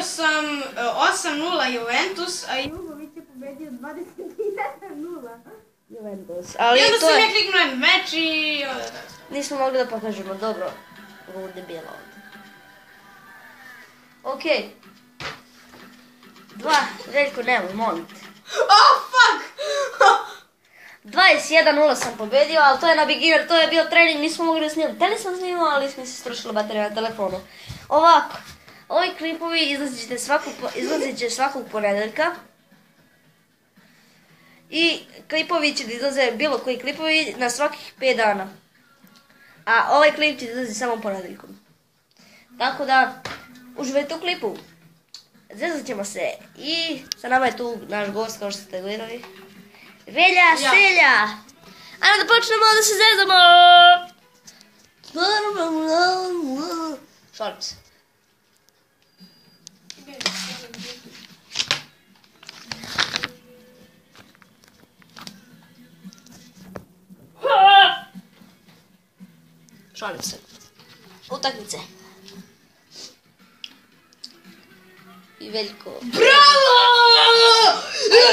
pobedio sam 8-0 Juventus, a Jugović je pobedio 21-0. Juventus. I Ali onda to sam je... ja kliknuo na meč i... Nismo mogli da pokažemo, dobro. Ovo je bilo ovdje. Okej. 2, Veljko, nemoj, molim te. Oh, fuck! 21-0 sam pobedio, ali to je na beginner, to je bio trening, nismo mogli da snimati. Teli sam snimao, ali smo se strošili baterija na telefonu. Ovako, ovi klipovi izlazit će svakog ponedeljka. I klipovi će da izlaze, bilo koji klipovi, na svakih 5 dana. A ovaj klip će izlazi samo ponedeljkom. Tako da, uživajte u klipu. Zezat ćemo se. I sa nama je tu naš gost, kao što ste gledali. Velja, Selja! Ajmo da počnemo da se zezamo! Šalim se. Šalim se. Utakmice. I Veljko. Bravo!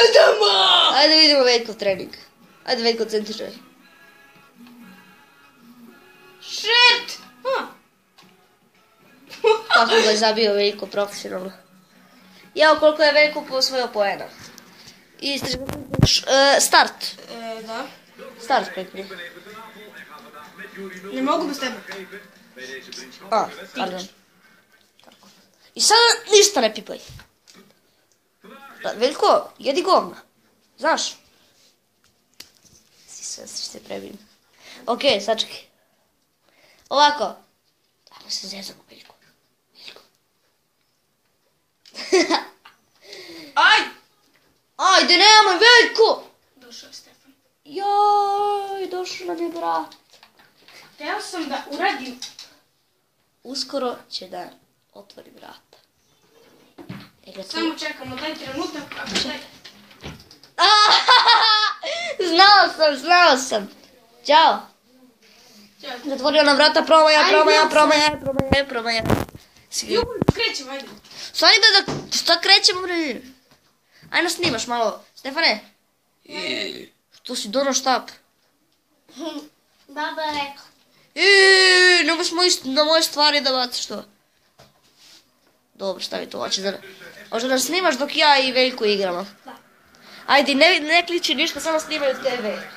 Idemo! Ajde vidimo Veljkov trening. Ajde Veljko, centrišaj. Shit! Kako ga je zabio Veljko profesionalno. Evo koliko je Veljko osvojio poena. I start. Da. Start klikni. Ne mogu bez tebe. Pardon. Tako. I sada ništa ne pipaj. Veljko, jedi govna. Znaš? Sve se prebim. Okej, sačekaj. Ovako. Ajmo se zezamo, Veljko. Aj! Ajde, nemoj, Veljko! Došao je Stefan. Joj, došao nam je brat. Hteo sam da uradim. Uskoro će da otvori vrata. Samo čekamo, daj trenutak. Znao sam. Ćao. Zatvorio nam vrata, promaja. Jugo, krećemo, ajde. Stani da šta krećemo, bre? Ajde snimaš malo. Stefane. Što si donao štap? Baba je rekla. Nemoš na moje stvari da baciš to. Dobro, stavi to, hoće da snimaš dok ja i Veljko igramo. Ajde, ne kliči ništa, samo snimaju tebe.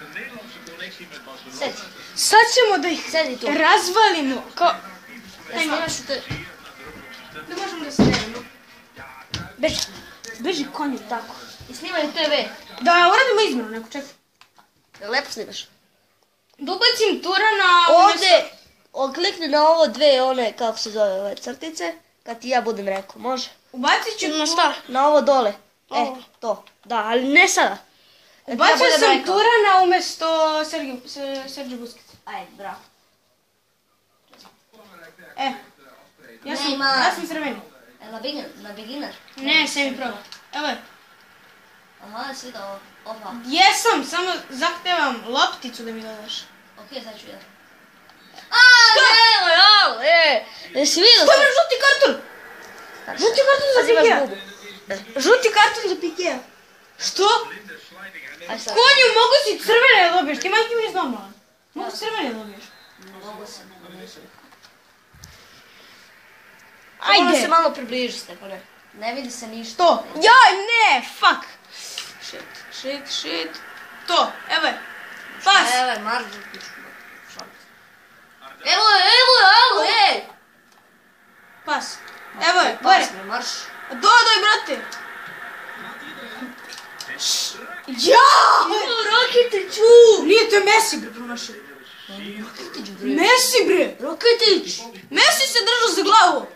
Sedi. Sad ćemo da ih razvalimo. Snimaš u te... Da možemo da se nevimo. Beži konju, tako. I snimaju tebe. Da uradimo izmenu neku, čekaj. Lepo snimaš. Da ubacim Turana... Ovdje, klikni na ovo dve one, kako se zove ove crtice, kad ti ja budem rekao, može? Ubacit ću... Na šta? Na ovo dole. To. Da, ali ne sada. Ubacio sam Turana umjesto Sergio Busquets. Ajde, bravo. Ja sam crveni. Na beginner? Ne, semi pro. Evo je. Aha, svi da ovo. Jesam, samo zahtevam lopticu da mi dodaš. Okej, sad ću ja. Jesi vidio? Što je žuti karton? Žuti karton za Pikea. Žuti karton za Pikea. Što? Konju, mogu si crvene dobiješ, ti majke mi ne znam malo. Mogu crvene dobiješ. Mogu se, neću. Ajde. Moram se malo približi, Stefane. Ne vidi se ništa. To. Jaj, ne, fuck. Shit. To, evo je. Pas. Evo je, marš. Evo, ej! Pas. Evo je, gore. Pas me, marš. Dodaj, brate. Jao! Raketiću! Nije, to je Messi, bre, promašio. Messi, bre. Raketić! Messi se držao za glavu.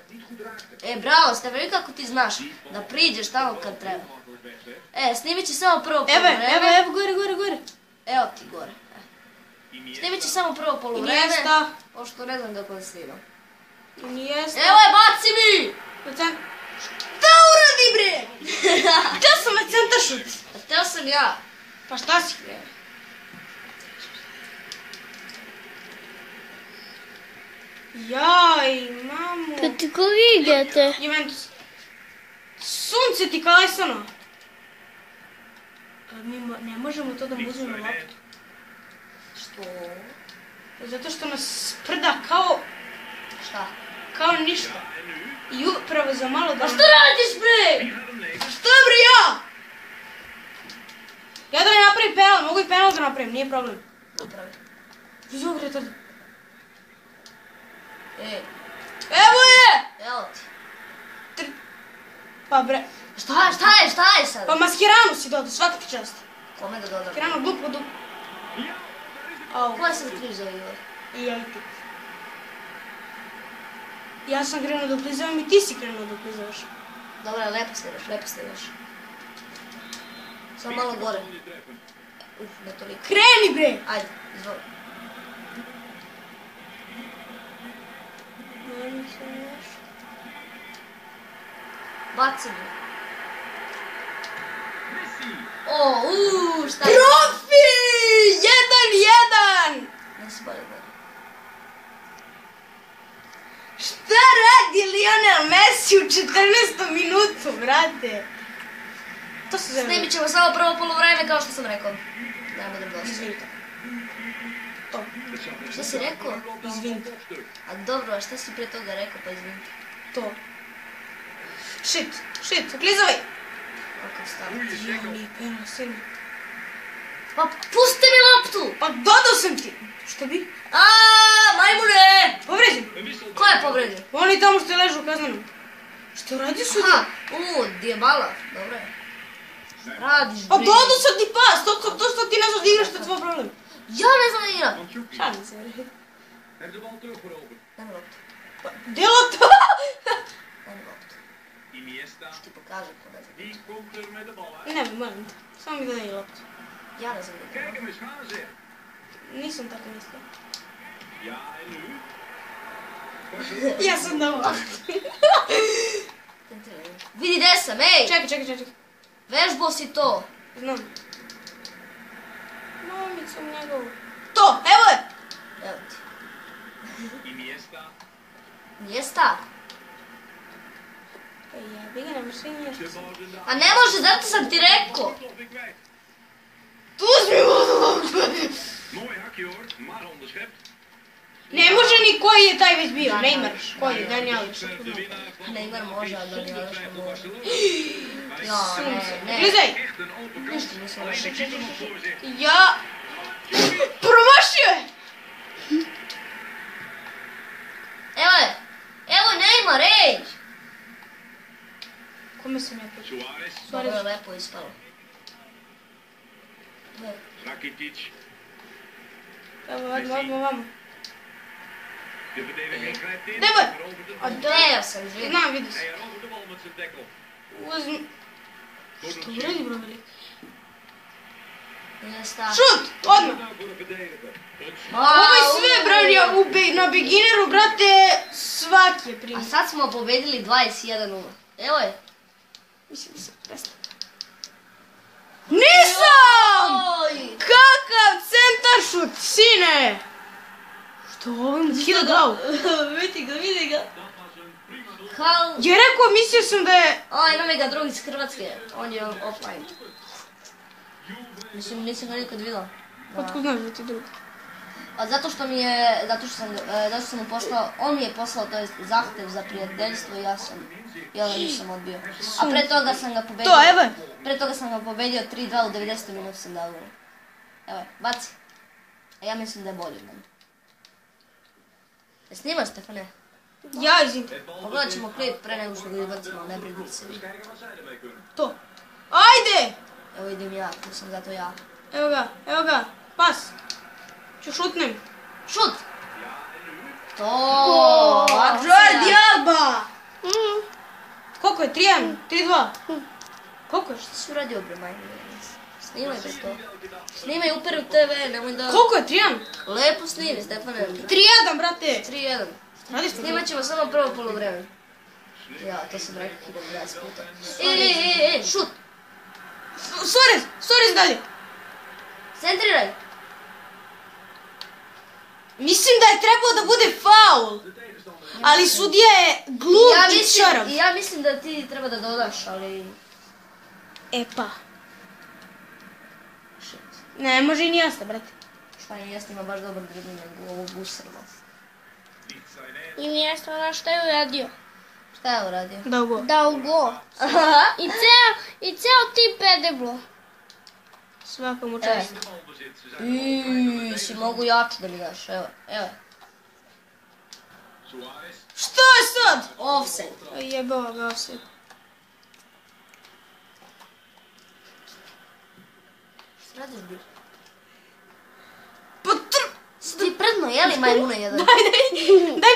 Bravo, Stefane, kako ti znaš da priđeš tamo kad treba. Snimit će samo prvo poluvreme. Evo, gore. Evo ti gore. Snimit će samo prvo poluvreme. Iniesta. Pošto ne znam dok on snima. Iniesta. Evo je, baci mi! Da uradi, bre! Htio sam na centaršut. Htio sam ja. Pa šta si, bre? Jaj, mamu. Protiv koga igrate? Juventus. Sunce ti kalajsano. Mi ne možemo to da mu uzmemo loptu. Što? Zato što nas sprda kao... Šta? Kao ništa. I upravo za malo da... A što radiš bre? Što bre ja? Ja da ne napravim penal, mogu i penal da napravim, nije problem. Napravi. Vizu bre to... Ej, Evo je! evo ti. Pa bre... Šta je sad? Pa Mascherano si dodao, svaka ti čast. Kome da dodam? Mascherano duplo. Au. Ko je sad kriv za Igor? I ja i ti. Ja sam krenuo da uplizavam i ti si krenuo da uplizavaš. Dobra, lepo slivaš. Samo malo gore. Ne toliko. Kreni bre! Ajde, izvoli. Baci mi. Šta je? Profi! 1-1! Nisi bolje bolje. Šta radi Lionel Messi u 14. minutu, brate? To se zove... Snimit ćemo samo prvo polovreme kao što sam rekao. Dajmo da dosta. Izvinite. To. Šta si rekao? Izvinite. A dobro, a šta si pre toga rekao pa izvinite? To. Shit, uklizavaj! Kako staviti? Jo, nije penal, sini. Pa pusti mi loptu! Pa dodao sam ti! Što bi? Majmune! Povređen. Ko je povredio? Oni tamo što je ležu u kaznenom. Što radiš u Aha, Dybala, dobro je. Radiš bre. Pa dodao sam ti pas, to što ti ne znaš da igraš, to je tvoj problem. Ja ne znam da igram. Šalim se, bre. Daj mi loptu. Delo to! Daj mi loptu. Ti pokažem ko ne znam. Ne, molim te. Samo mi dodaj loptu. Ja ne znam da igram. Nisam tako mislila. Ja sam dao loptu. Vidi gde sam, ej! Čekaj. Vežbao si to. Znam. Mamicom njegovu. To, evo je! Evo ti. Mjesta? Pa jebi ga, ne možeš sve nješta. A ne može, zato sam ti rekao. Tu uzmi vodu loptu! Ne može ni koji je taj već bio, Neymar. Koji je, Dani Alves. Neymar može, a Dani Alves ne može. Ja, ne. Glizaj! Ništa nisam loše. Ja... Promašio je! Evo je! Evo Neymar, ej! Kome sam ja pričao? Dobro je lepo ispalo. Evo, vamo. Deboj! A gdje sam živ? Znam, vidio sam. Uzmi... Što uredi, bro, velik? Šut! Odmah! Ovo je sve, bro, na beginneru, brate, svaki je primjer. A sad smo pobedili 21-0. Evo je. Mislim da sam prestao. Nisam! Kakav centar šut, sine! Što ovim hila glavu? Vidi ga. Hal... Je rekao, mislio sam da je... Ima mi ga drugi iz Hrvatske. On je offline. Mislim, nisam ga nikad vidjela. Otko znaš da ti drugi? A zato što sam mu poslao, on mi je poslao, to je zahtev za prijateljstvo i ja nisam odbio. A pre toga sam ga pobedio. To, evo. Pre toga sam ga pobedio 3-2 u 90 minuta sam dao. Evo je, baci. A ja mislim da je bolje od mene. Snimaš, Stefane? Ja, izvinite. Pogledat ćemo klip pre nego što ga izbacimo, ne brinite se vi. To. Ajde! Evo idem ja, tu sam zato ja. Evo ga, pas. Ću šutnem. Šut! To! Jordi Alba! Koliko je? 3-1? 3-2? Koliko je? Šta si uradio bre, majmo? Snimaj bre to. Snimaj uperi u TV, nemoj da... Koliko je? 3-1? Lepo snimi, Stefane. 3-1, brate! 3-1. Snimat ćemo samo prvo polovreme. Ja, to sam rekao 1020 puta. Šut! Suarez dalje! Centriraj! Mislim da je trebao da bude faul! Ali sudija je glup i čorav. Ja mislim da ti treba da dodaš, ali... E pa. Ne, može i nije osta, brate. Šta je Iniesta ima baš dobar dribling u ovog busarma. Iniesta, znaš šta je uradio? Šta je uradio? Dogo. Dao gol. I ceo tim pedeblo. Svaka mu čast. Si mogu jaču da mi daš, evo. Što je sad? Offside. Jebao ga offside. Šta radiš bi? Pa Si ti predno, jeli majmuna jedan? Daj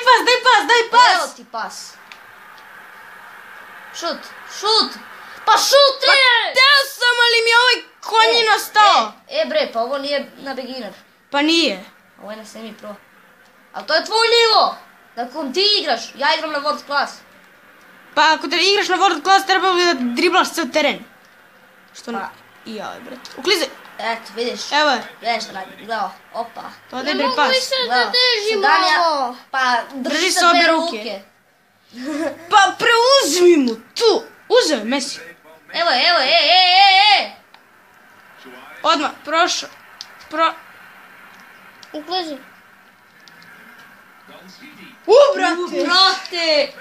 pas! Evo ti pas. Šut! Pa šuti! Teo sam, ali mi je ovaj konjina stao. Bre, pa ovo nije na beginner. Pa nije. Ovo je na semi pro. Ali to je tvoj nivo! Da kom ti igraš, ja igram na world class. Pa ako te igraš na world class, treba bi da driblaš ceo teren. Što ne? Pa. I joj, brate. Uklizaj. Eto, vidiš. Evo je. Gledaj šta radi, gledaj, opa. To Ne daj bre mogu pas. više da držim ovo. Pa drži se obe ruke. Pa preuzmi mu tu. Uzeo je Messi. Evo, Odmah, prošao. Uklezi. Brate!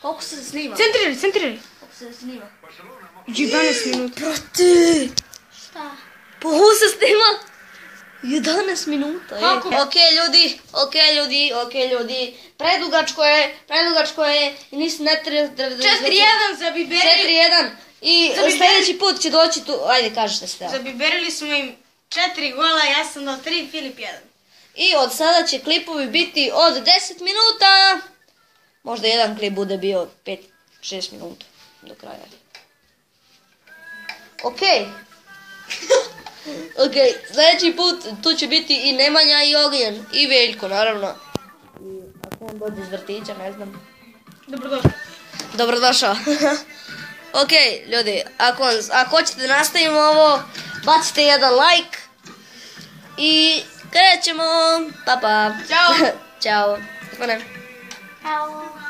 Koliko se snima? Centriraj. Koliko se snima? 11 minuta. Brate! Šta? Pa ovo se snima 11 minuta. Kako? Okej ljudi. Predugačko je. I nisi ne treba... 4-1 za Biberi. 4-1. I sljedeći put će doći tu... Ajde, kažete ste. Zabiberili smo im 4 gola, ja sam dao 3, Filip 1. I od sada će klipovi biti od 10 minuta. Možda jedan klip bude bio 5-6 minuta do kraja. Okej, sljedeći put tu će biti i Nemanja i Ognjen i Veljko naravno. I ako on dođe iz vrtića, ne znam. Dobrodošao. Okej, ljudi, ako hoćete da nastavimo ovo, bacite jedan like. I krećemo. Pa. Ćao. Ćao. Stefane. Evo.